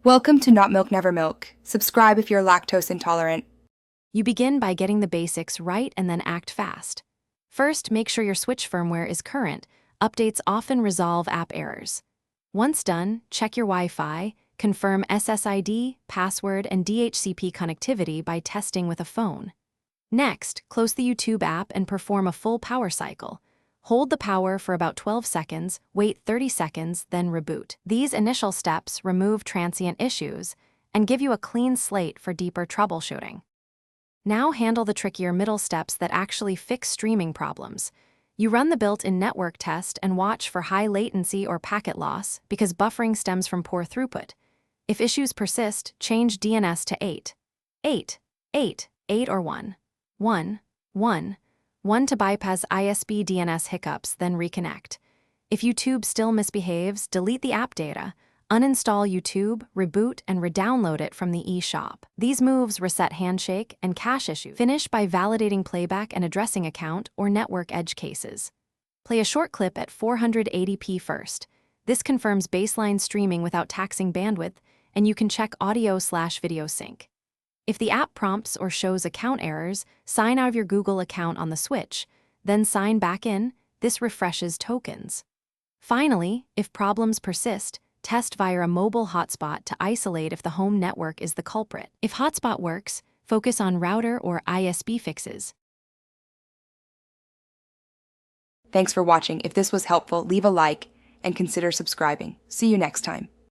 Welcome to Not Milk Never Milk. Subscribe if you're lactose intolerant. You begin by getting the basics right and then act fast. First, make sure your Switch firmware is current. Updates often resolve app errors. Once done, check your Wi-Fi, confirm SSID, password, and DHCP connectivity by testing with a phone. Next, close the YouTube app and perform a full power cycle. Hold the power for about 12 seconds, wait 30 seconds, then reboot. These initial steps remove transient issues and give you a clean slate for deeper troubleshooting. Now handle the trickier middle steps that actually fix streaming problems. You run the built-in network test and watch for high latency or packet loss because buffering stems from poor throughput. If issues persist, change DNS to 8. 8, 8, 8 or 1. 1, 1. 1 to bypass ISP DNS hiccups, then reconnect. If YouTube still misbehaves, delete the app data, uninstall YouTube, reboot, and redownload it from the eShop. These moves reset handshake and cache issues. Finish by validating playback and addressing account or network edge cases. Play a short clip at 480p first. This confirms baseline streaming without taxing bandwidth, and you can check audio/video sync. If the app prompts or shows account errors, sign out of your Google account on the Switch, then sign back in. This refreshes tokens. Finally, if problems persist, test via a mobile hotspot to isolate if the home network is the culprit. If hotspot works, focus on router or ISP fixes. Thanks for watching. If this was helpful, leave a like and consider subscribing. See you next time.